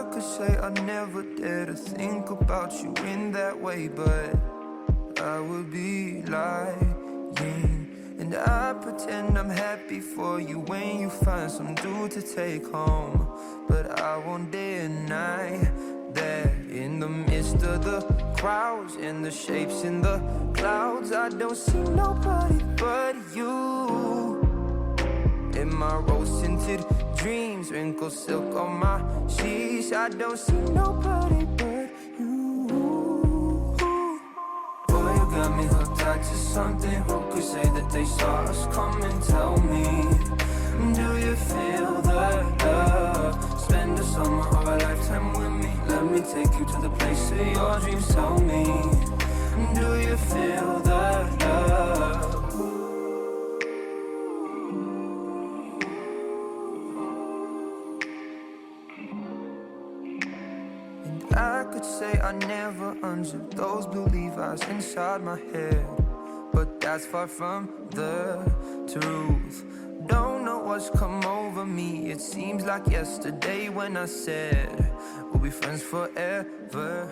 I could say I never dare to think about you in that way, but I would be lying. And I pretend I'm happy for you when you find some dude to take home. But I won't deny that in the midst of the crowds and the shapes in the clouds, I don't see nobody but you. In my rose-tinted dreams, wrinkled silk on my sheets, I don't see nobody but you. Boy, you got me hooked up to something. Who could say that they saw us coming? Tell me, do you feel the love? Spend a summer or a lifetime with me. Let me take you to the place of your dreams. Tell me, do you feel the love? I could say I never unzipped those blue Levi's inside my head, but that's far from the truth. Don't know what's come over me. It seems like yesterday when I said we'll be friends forever.